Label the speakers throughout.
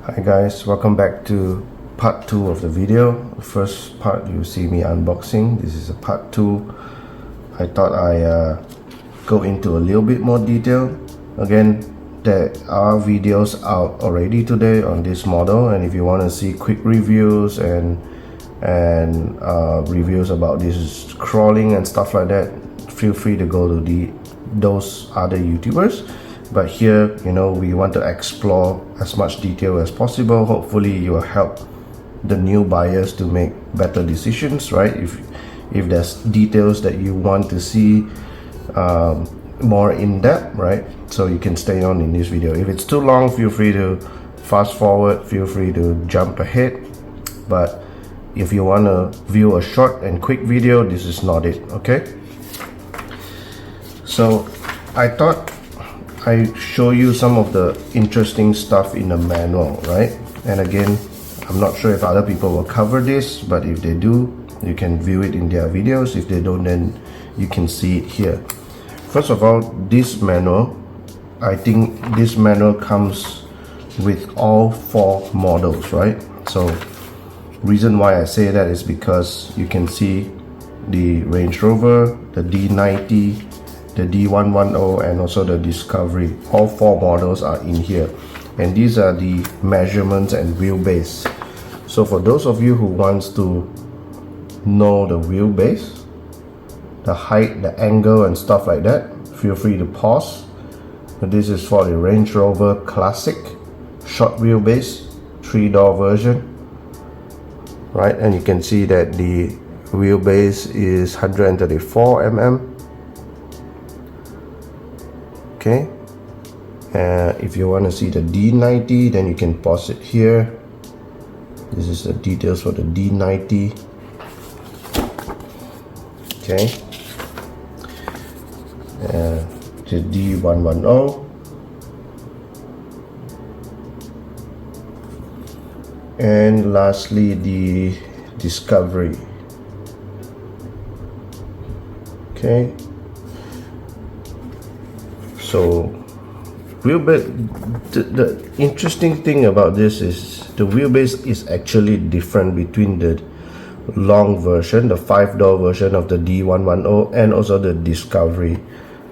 Speaker 1: Hi guys, welcome back to part 2 of the video. The first part you see me unboxing. This is a part 2. I thought I go into a little bit more detail. Again, there are videos out already today on this model, and if you want to see quick reviews and reviews about this crawling and stuff like that, feel free to go to those other YouTubers. But here, we want to explore as much detail as possible. Hopefully you will help the new buyers to make better decisions, right? If there's details that you want to see more in depth, right? So you can stay on in this video. If it's too long, feel free to fast forward, feel free to jump ahead. But if you want to view a short and quick video, this is not it, okay? So I thought I show you some of the interesting stuff in the manual, right? And again, I'm not sure if other people will cover this, but if they do, you can view it in their videos. If they don't, then you can see it here. First of all, this manual, I think this manual comes with all 4 models, right? So reason why I say that is because you can see the Range Rover, the D90, the D110, and also the Discovery. All 4 models are in here, and these are the measurements and wheelbase. So for those of you who wants to know the wheelbase, the height, the angle and stuff like that, feel free to pause. This is for the Range Rover Classic short wheelbase 3-door version, right? And you can see that the wheelbase is 134mm. Okay, if you want to see the D90, then you can pause it here. This is the details for the D90. Okay, the D110, and lastly the Discovery. Okay. So wheelbase, the interesting thing about this is the wheelbase is actually different between the long version, the 5-door version of the D110, and also the Discovery.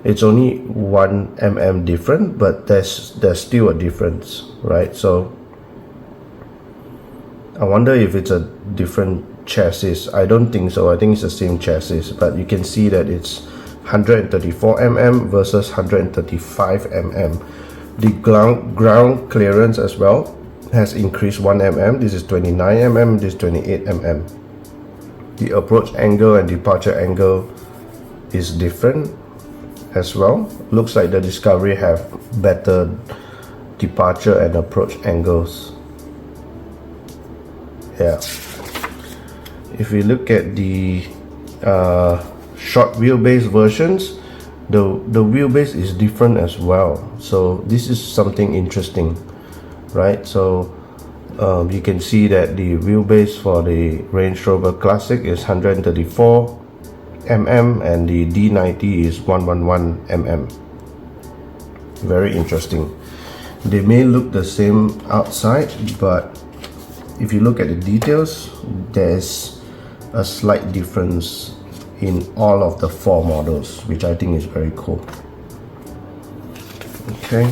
Speaker 1: It's only 1mm different, but there's still a difference, right? So I wonder if it's a different chassis. I don't think so. I think it's the same chassis, but you can see that it's 134mm versus 135mm. The ground clearance as well has increased 1mm. This is 29mm, this is 28mm. The approach angle and departure angle is different as well. Looks like the Discovery have better departure and approach angles. Yeah. If we look at the short wheelbase versions, the wheelbase is different as well. So this is something interesting, right? So you can see that the wheelbase for the Range Rover Classic is 134mm and the D90 is 111mm. Very interesting. They may look the same outside, but if you look at the details, there's a slight difference in all of the 4 models, which I think is very cool. Okay,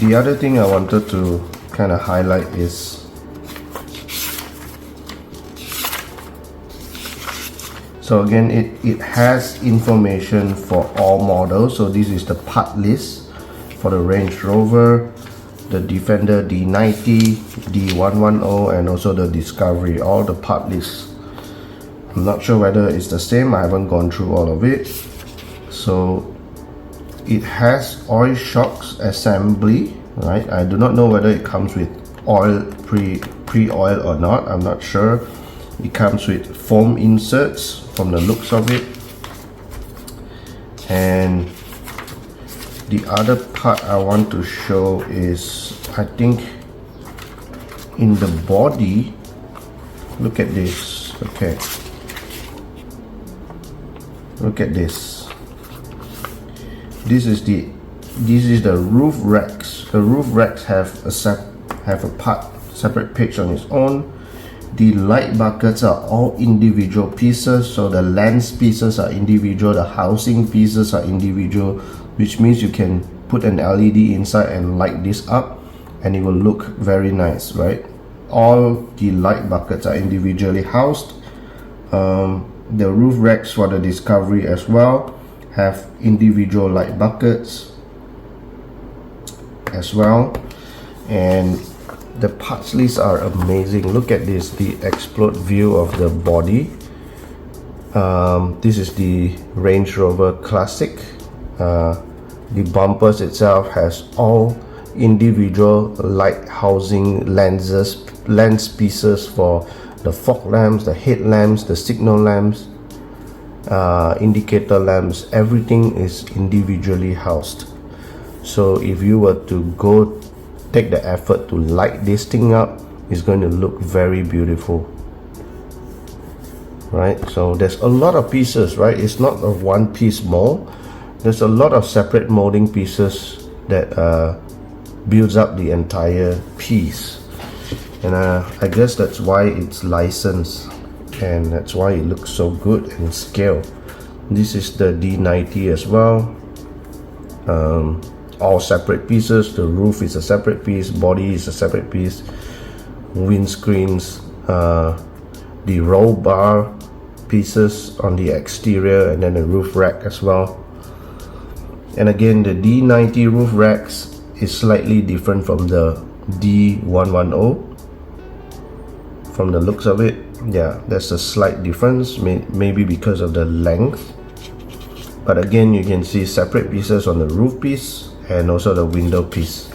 Speaker 1: the other thing I wanted to kind of highlight is so again it has information for all models. So this is the part list for the Range Rover, the Defender D90, D110, and also the Discovery, all the part lists. I'm not sure whether it's the same. I haven't gone through all of it. So it has oil shocks assembly, right? I do not know whether it comes with oil pre-oil or not. I'm not sure. It comes with foam inserts from the looks of it. And the other part I want to show is, I think in the body, look at this. Okay, look at this. This is the roof racks. The roof racks have have a separate page on its own. The light buckets are all individual pieces, so the lens pieces are individual, the housing pieces are individual, which means you can put an LED inside and light this up and it will look very nice, right? All the light buckets are individually housed. The roof racks for the Discovery as well have individual light buckets as well, and the parts lists are amazing. Look at this, the explode view of the body. This is the Range Rover Classic. The bumpers itself has all individual light housing lens pieces for the fog lamps, the headlamps, the signal lamps, indicator lamps. Everything is individually housed. So if you were to go take the effort to light this thing up, it's going to look very beautiful, right? So there's a lot of pieces, right? It's not a one piece mold. There's a lot of separate molding pieces that builds up the entire piece, and I guess that's why it's licensed and that's why it looks so good and scale. This is the D90 as well. All separate pieces. The roof is a separate piece, body is a separate piece, windscreens, the roll bar pieces on the exterior, and then the roof rack as well. And again, the D90 roof racks is slightly different from the D110 from the looks of it. Yeah, there's a slight difference, maybe because of the length, but again you can see separate pieces on the roof piece and also the window piece.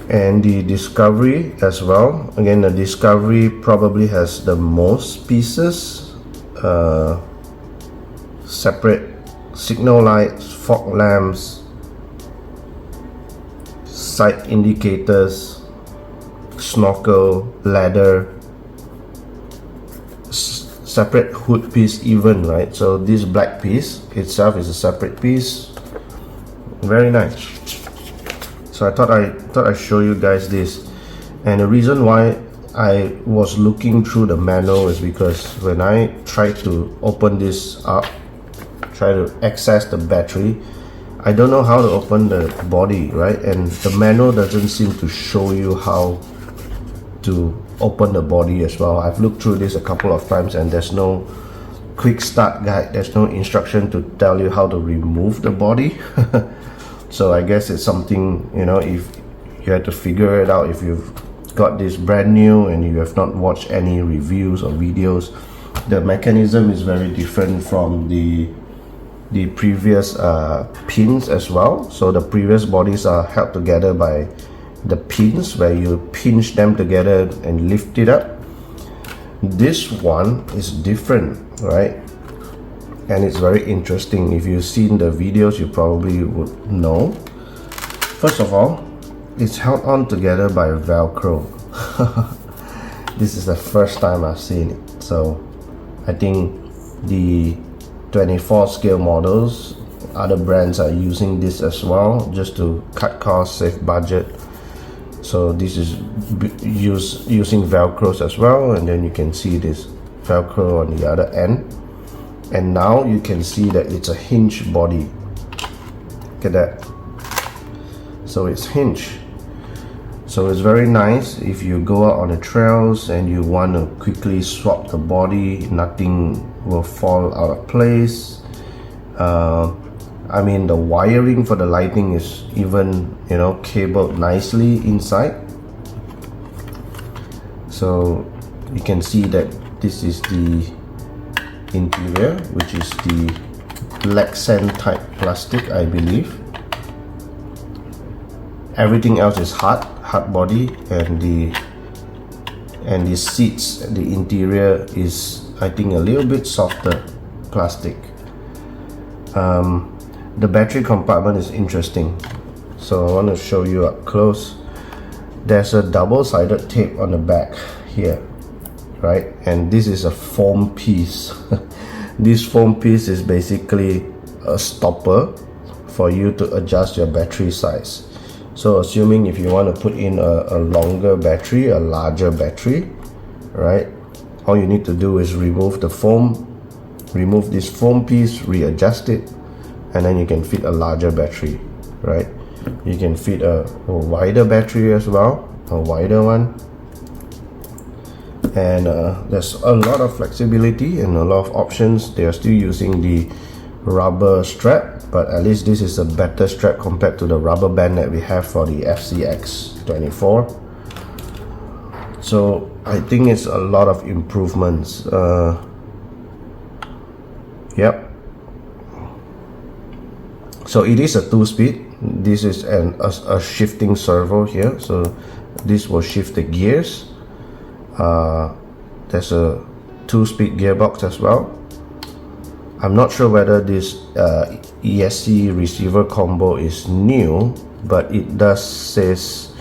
Speaker 1: And the Discovery as well. Again, the Discovery probably has the most pieces, separate signal lights, fog lamps, side indicators, snorkel, ladder, separate hood piece even, right? So this black piece itself is a separate piece. Very nice. So I thought I'd show you guys this. And the reason why I was looking through the manual is because when I tried to open this up, try to access the battery, I don't know how to open the body, right? And the manual doesn't seem to show you how to open the body as well. I've looked through this a couple of times and there's no quick start guide, there's no instruction to tell you how to remove the body. So I guess it's something, you know, if you had to figure it out, if you've got this brand new and you have not watched any reviews or videos. The mechanism is very different from the previous pins as well. So the previous bodies are held together by the pins where you pinch them together and lift it up. This one is different, right? And it's very interesting. If you've seen the videos, you probably would know. First of all, it's held on together by Velcro. This is the first time I've seen it. So I think the 24 scale models, other brands are using this as well, just to cut costs, save budget. So this is using Velcros as well, and then you can see this Velcro on the other end. And now you can see that it's a hinge body. Look at that. So it's hinged. So it's very nice if you go out on the trails and you want to quickly swap the body, nothing will fall out of place. I mean, the wiring for the lighting is even, you know, cabled nicely inside. So you can see that this is the interior, which is the black sand type plastic, I believe. Everything else is hard body, and the seats, the interior is, I think, a little bit softer plastic. The battery compartment is interesting, so I want to show you up close. There's a double-sided tape on the back here, right? And this is a foam piece. This foam piece is basically a stopper for you to adjust your battery size. So assuming if you want to put in a longer battery, a larger battery, right, all you need to do is remove the foam, remove this foam piece, readjust it, and then you can fit a larger battery, right? You can fit a wider battery as well, a wider one, and there's a lot of flexibility and a lot of options. They are still using the rubber strap, but at least this is a better strap compared to the rubber band that we have for the FCX24. So I think it's a lot of improvements. Yep. So it is a 2-speed. This is a shifting servo here, so this will shift the gears. There's a 2-speed gearbox as well. I'm not sure whether this ESC receiver combo is new, but it does says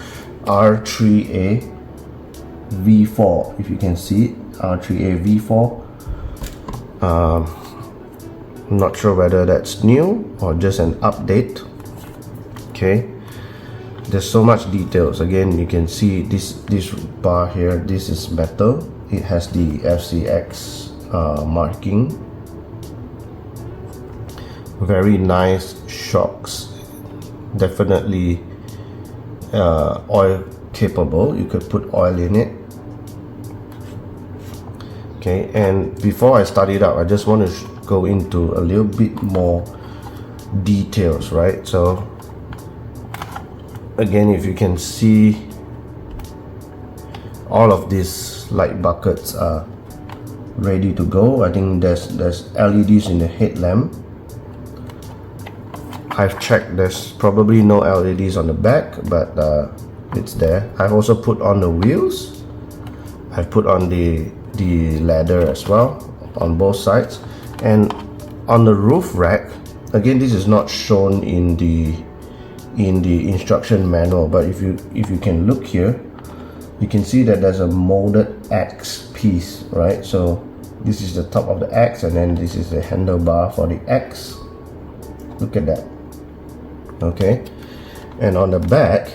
Speaker 1: R3A V4, if you can see it, R3A V4. I'm not sure whether that's new or just an update. Okay, there's so much details. Again, you can see this bar here, this is metal. It has the FCX marking. Very nice shocks, definitely oil capable. You could put oil in it. Okay, and before I start it up, I just want to go into a little bit more details, right? So again, if you can see, all of these light buckets are ready to go. I think there's LEDs in the headlamp. I've checked, there's probably no LEDs on the back, but it's there. I've also put on the wheels. I've put on the ladder as well on both sides, and on the roof rack, again, this is not shown in the instruction manual, but if you can look here, you can see that there's a molded X piece, right? So this is the top of the X, and then this is the handlebar for the X. Look at that. Okay, and on the back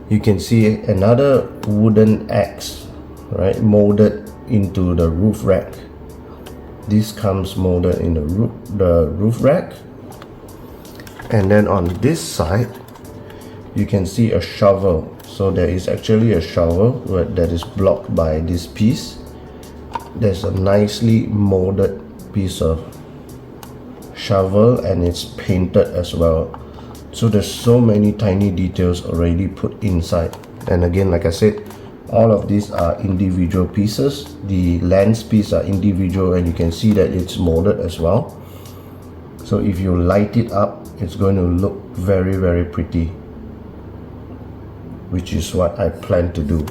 Speaker 1: you can see another wooden X, right, molded into the roof rack. This comes molded in the roof rack, and then on this side you can see a shovel. So there is actually a shovel that is blocked by this piece. There's a nicely molded piece of shovel, and it's painted as well. So there's so many tiny details already put inside. And again, like I said, all of these are individual pieces. The lens piece are individual, and you can see that it's molded as well. So if you light it up, it's going to look very, very pretty, which is what I plan to do.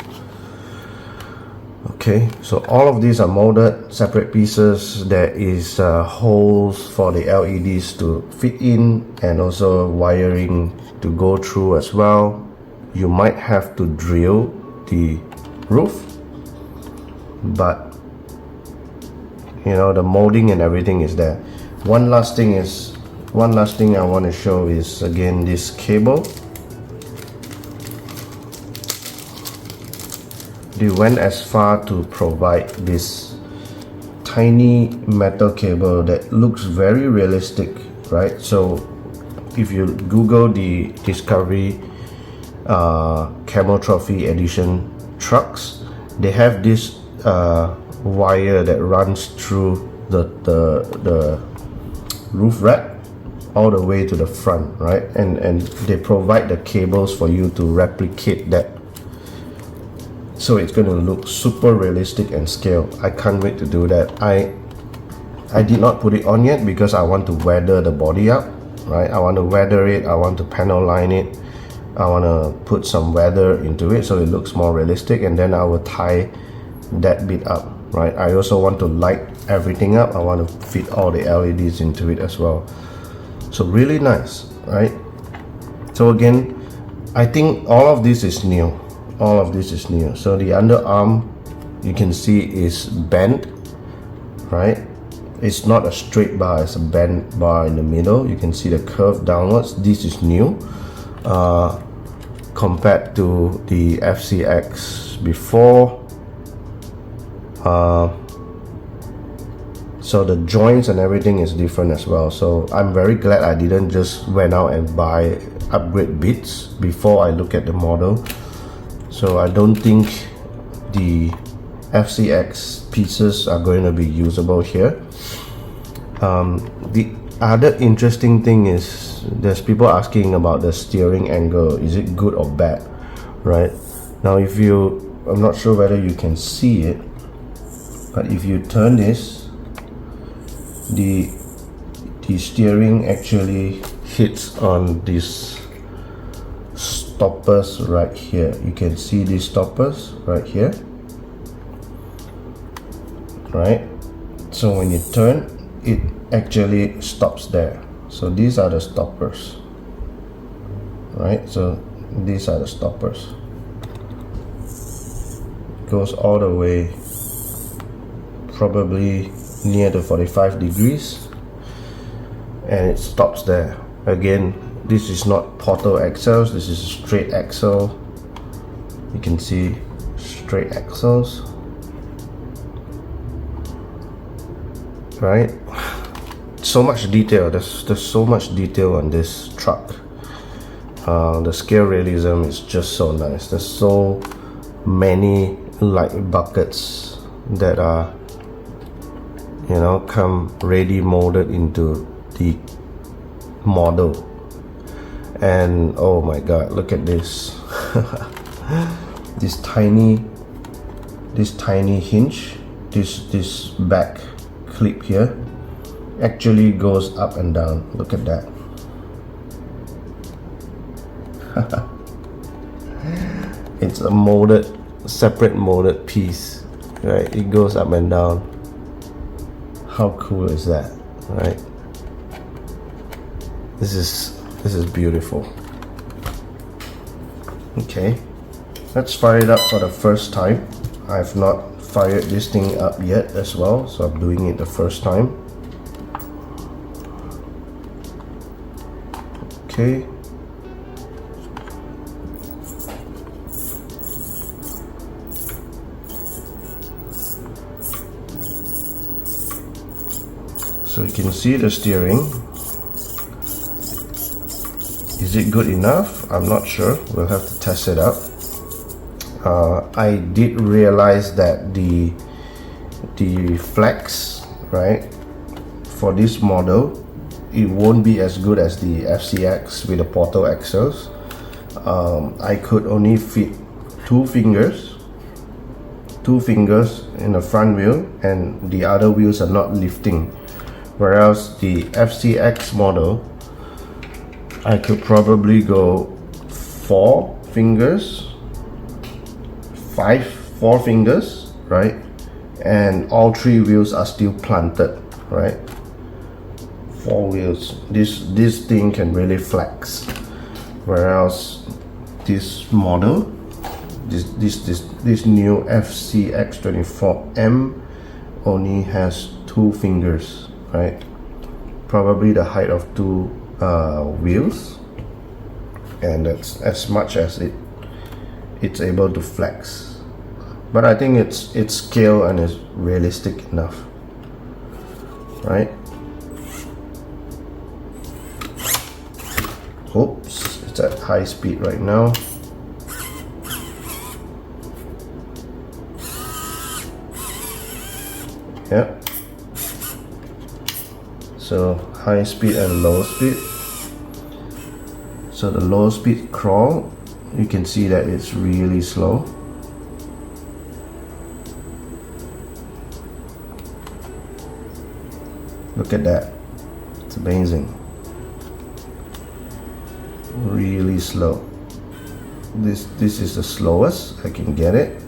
Speaker 1: Okay, so all of these are molded, separate pieces. There is holes for the LEDs to fit in, and also wiring to go through as well. You might have to drill the roof, but you know, the molding and everything is there. One last thing I want to show is, again, this cable. They went as far to provide this tiny metal cable that looks very realistic, right? So if you Google the Discovery Camel Trophy Edition trucks, they have this wire that runs through the roof rack all the way to the front, right? And they provide the cables for you to replicate that. So it's going to look super realistic and scale. I can't wait to do that. I did not put it on yet because I want to weather the body up, right? I want to weather it, I want to panel line it, I want to put some weather into it so it looks more realistic, and then I will tie that bit up, right? I also want to light everything up. I want to fit all the LEDs into it as well. So really nice, right? So again, I think all of this is new. All of this is new. So the underarm, you can see, is bent, right? It's not a straight bar, it's a bent bar in the middle. You can see the curve downwards. This is new. compared to the FCX before. So the joints and everything is different as well. So I'm very glad I didn't just went out and buy upgrade bits before I look at the model. So I don't think the FCX pieces are going to be usable here. The other interesting thing is there's people asking about the steering angle. Is it good or bad, right? Now if you, I'm not sure whether you can see it, but if you turn this, the steering actually hits on these stoppers right here. You can see these stoppers right here, right? So when you turn, it actually stops there. So these are the stoppers, right? So these are the stoppers. Goes all the way, probably near the 45 degrees, and it stops there. Again, this is not portal axles, this is a straight axle. You can see straight axles, right? So much detail. There's so much detail on this truck. The scale realism is just so nice. There's so many light buckets that are, you know, come ready molded into the model. And oh my god, look at this. this tiny hinge, this back clip here actually goes up and down. Look at that. It's a molded, separate molded piece, right? It goes up and down. How cool is that, right? This is beautiful. Okay, let's fire it up for the first time. I've not fired this thing up yet as well, so I'm doing it the first time. Okay. So you can see the steering. Is it good enough? I'm not sure. We'll have to test it out. I did realize that the flex, right, for this model, it won't be as good as the FCX with the portal axles. I could only fit two fingers in the front wheel, and the other wheels are not lifting. Whereas the FCX model, I could probably go four fingers, right? And all three wheels are still planted, right? Four wheels. This thing can really flex. Whereas this model, this new FCX24M only has two fingers, right? Probably the height of two wheels, and that's as much as it's able to flex. But I think it's scale and is realistic enough, right? Oops, it's at high speed right now. Yep. So high speed and low speed. So the low speed crawl, you can see that it's really slow. Look at that. It's amazing. Really slow. This is the slowest I can get it.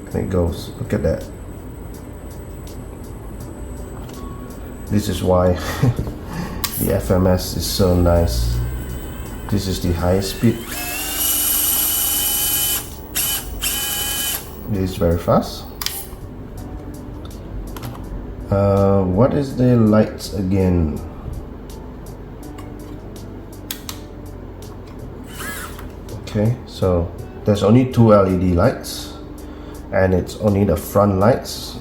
Speaker 1: And it goes. Look at that. This is why the FMS is so nice. This is the high speed. It is very fast. What is the lights again? Okay, so there's only 2 LED lights, and it's only the front lights,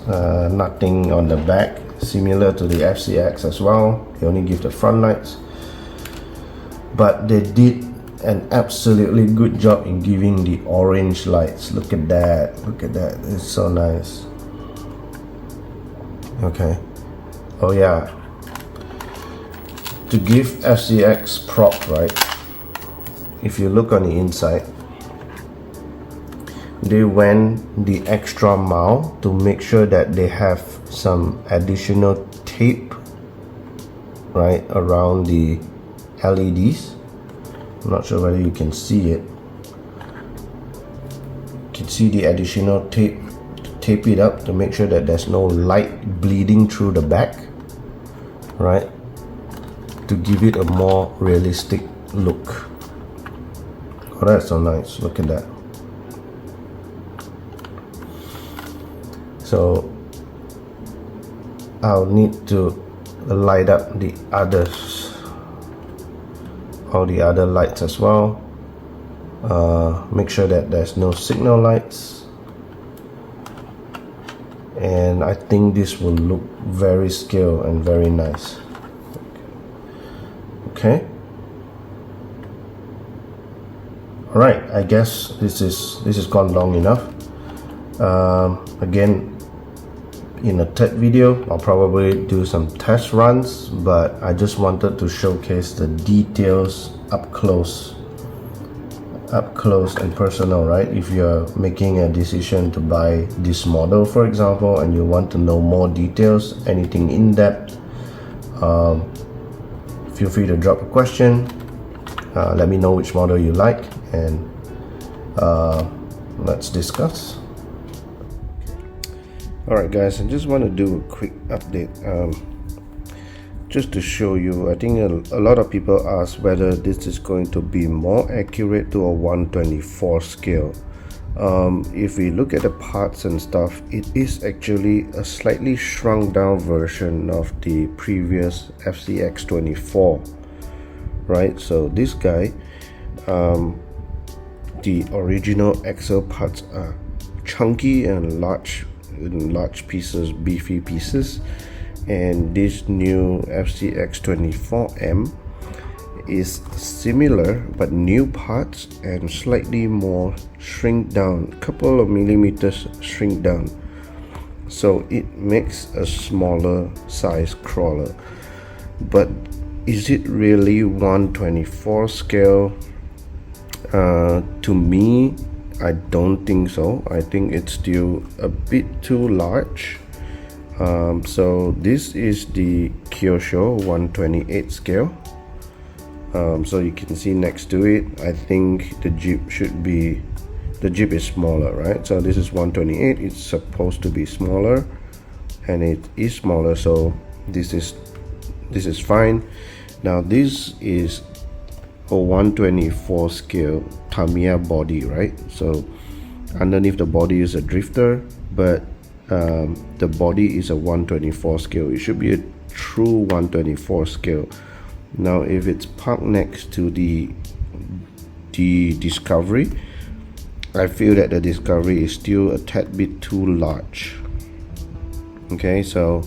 Speaker 1: nothing on the back, similar to the FCX as well. They only give the front lights, but they did an absolutely good job in giving the orange lights. Look at that, look at that, it's so nice. Okay, oh yeah, to give FCX prop, right, if you look on the inside, they went the extra mile to make sure that they have some additional tape right around the LEDs. I'm not sure whether you can see it. You can see the additional tape to tape it up to make sure that there's no light bleeding through the back, right, to give it a more realistic look. Oh, that's so nice, look at that. So I'll need to light up the others, all the other lights as well. Make sure that there's no signal lights, and I think this will look very scale and very nice. Okay. All right, I guess this is gone long enough. Again, in a third video I'll probably do some test runs, but I just wanted to showcase the details up close and personal, right? If you're making a decision to buy this model, for example, and you want to know more details, anything in depth, feel free to drop a question. Let me know which model you like, and let's discuss. Alright guys, I just want to do a quick update, just to show you. I think a lot of people ask whether this is going to be more accurate to a 1/24 scale. If we look at the parts and stuff, it is actually a slightly shrunk down version of the previous FCX24, right? So this guy, the original axle parts are chunky and large, in large pieces, beefy pieces, and this new FCX24M is similar but new parts and slightly more shrink down, couple of millimeters shrink down, so it makes a smaller size crawler. But is it really 1/24 scale? To me, I don't think so. I think it's still a bit too large. So this is the Kyosho 1/28 scale. So you can see next to it, I think the Jeep is smaller, right? So this is 1/28, it's supposed to be smaller, and it is smaller, so this is fine. Now this is a 1/24 scale Tamiya body, right? So underneath the body is a drifter, but the body is a 1/24 scale. It should be a true 1/24 scale. Now if it's parked next to the Discovery, I feel that the Discovery is still a tad bit too large. Okay, so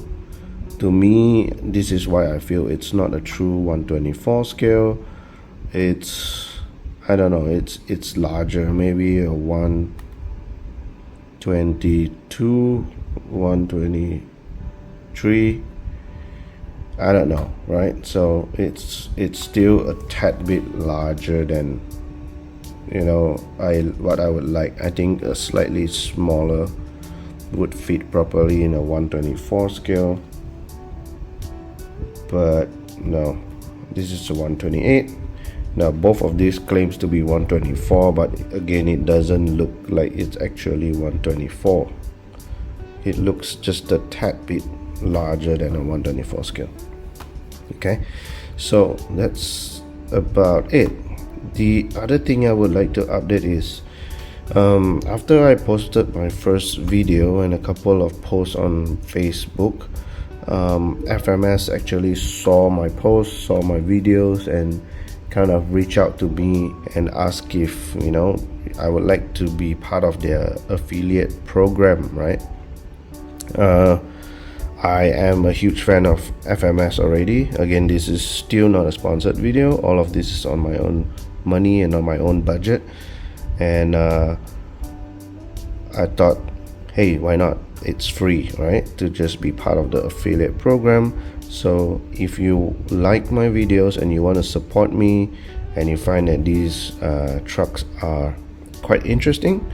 Speaker 1: to me, this is why I feel it's not a true 1/24 scale. It's, I don't know, it's larger, maybe a 1/22, 1/23, I don't know, right? So it's still a tad bit larger than, you know, what I would like. I think a slightly smaller would fit properly in a 1/24 scale, but no, this is a 1/28. Now both of these claims to be 1/24, but again, it doesn't look like it's actually 1/24. It looks just a tad bit larger than a 1/24 scale. Okay, so that's about it. The other thing I would like to update is, after I posted my first video and a couple of posts on Facebook, FMS actually saw my posts, saw my videos, and kind of reach out to me and ask if, you know, I would like to be part of their affiliate program, right? I am a huge fan of FMS already. Again, this is still not a sponsored video. All of this is on my own money and on my own budget. And I thought, hey, why not? It's free, right? To just be part of the affiliate program. So if you like my videos and you want to support me and you find that these trucks are quite interesting,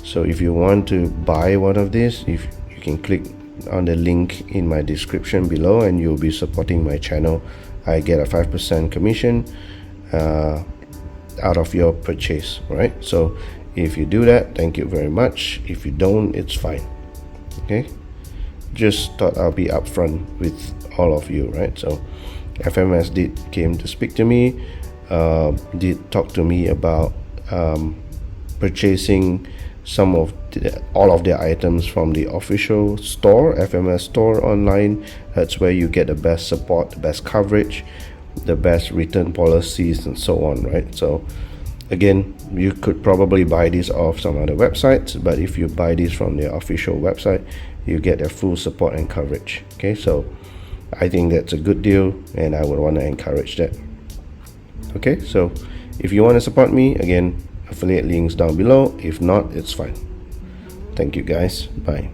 Speaker 1: so if you want to buy one of these, if you can click on the link in my description below and you'll be supporting my channel. I get a 5% commission out of your purchase, right? So if you do that, thank you very much. If you don't, it's fine. Okay, just thought I'll be upfront with all of you, right? So FMS came to speak to me, did talk to me about purchasing some of all of their items from the official store, FMS store online. That's where you get the best support, the best coverage, the best return policies, and so on, right? So again, you could probably buy this off some other websites, but if you buy this from their official website, you get their full support and coverage. Okay, so I think that's a good deal and I would want to encourage that. Okay, so if you want to support me, again, affiliate links down below. If not, it's fine. Thank you guys. Bye.